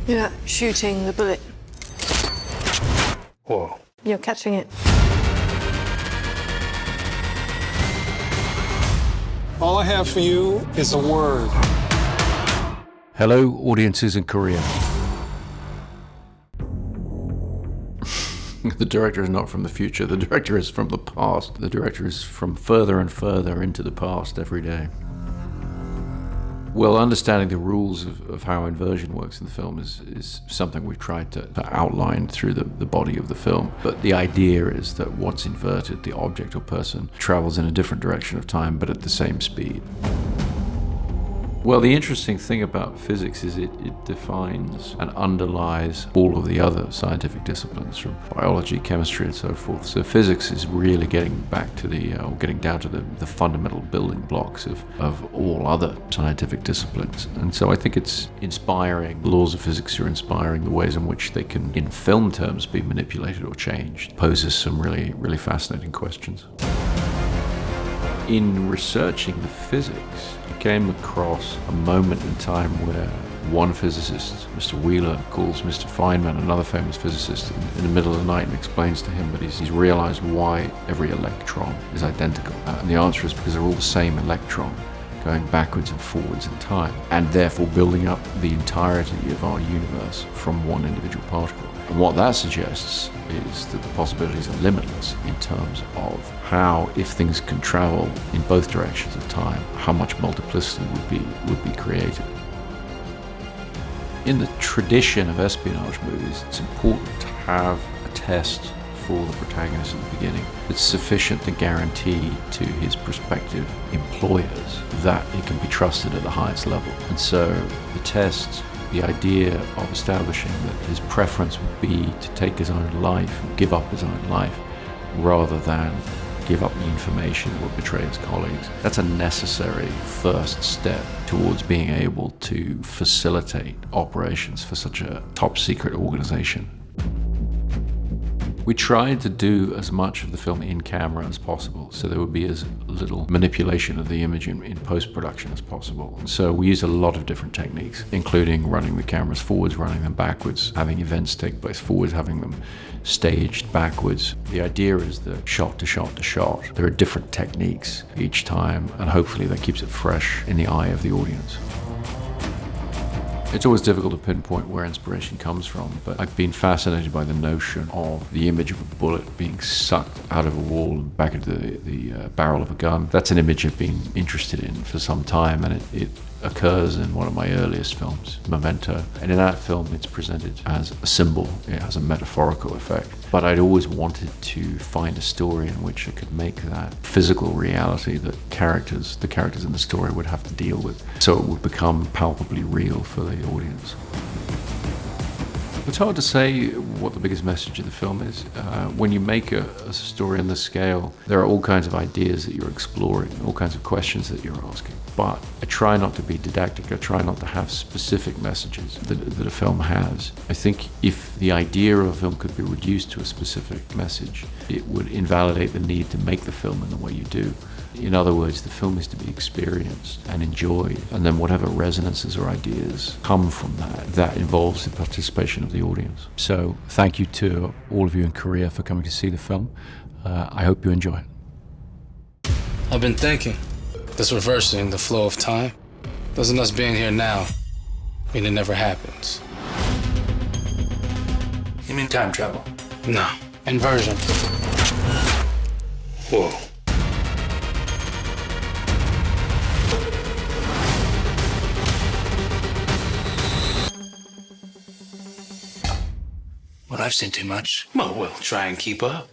You're not shooting the bullet. Whoa. You're catching it. All I have for you is a word. Hello, audiences in Korea. The director is not from the future. The director is from the past. The director is from further and further into the past every day. Well, understanding the rules of how inversion works in the film is something we've tried to outline through the body of the film. But the idea is that what's inverted, the object or person, travels in a different direction of time, but at the same speed. Well, the interesting thing about physics is it defines and underlies all of the other scientific disciplines, from biology, chemistry, and so forth. So physics is really getting back to getting down to the fundamental building blocks of all other scientific disciplines. And so I think it's inspiring. The laws of physics are inspiring. The ways in which they can, in film terms, be manipulated or changed poses some really, really fascinating questions. In researching the physics, I came across a moment in time where one physicist, Mr. Wheeler, calls Mr. Feynman, another famous physicist, in the middle of the night and explains to him that he's realized why every electron is identical. And the answer is because they're all the same electron, going backwards and forwards in time, and therefore building up the entirety of our universe from one individual particle. And what that suggests is that the possibilities are limitless in terms of how, if things can travel in both directions of time, how much multiplicity would be created. In the tradition of espionage movies, it's important to have a test for the protagonist at the beginning that's sufficient to guarantee to his prospective employers that he can be trusted at the highest level. And so the test, the idea of establishing that his preference would be to take his own life, give up his own life, rather than give up the information or betray his colleagues. That's a necessary first step towards being able to facilitate operations for such a top secret organization. We tried to do as much of the film in camera as possible, so there would be as little manipulation of the image in post-production as possible. And so we used a lot of different techniques, including running the cameras forwards, running them backwards, having events take place forwards, having them staged backwards. The idea is that shot to shot to shot, there are different techniques each time, and hopefully that keeps it fresh in the eye of the audience. It's always difficult to pinpoint where inspiration comes from, but I've been fascinated by the notion of the image of a bullet being sucked out of a wall and back into the barrel of a gun. That's an image I've been interested in for some time, and it occurs in one of my earliest films, Memento. And in that film, it's presented as a symbol. It has a metaphorical effect. But I'd always wanted to find a story in which I could make that physical reality that the characters in the story would have to deal with, so it would become palpably real for the audience. It's hard to say what the biggest message of the film is. When you make a story on this scale, there are all kinds of ideas that you're exploring, all kinds of questions that you're asking. But I try not to be didactic. I try not to have specific messages that a film has. I think if the idea of a film could be reduced to a specific message, it would invalidate the need to make the film in the way you do. In other words, the film is to be experienced and enjoyed, and then whatever resonances or ideas come from that involves the participation of the audience. So thank you to all of you in Korea for coming to see the film. I hope you enjoy it. I've been thinking, this reversing the flow of time, doesn't us being here now mean it never happens? You mean time travel? No, inversion. Whoa. Well, I've seen too much. Well, we'll try and keep up.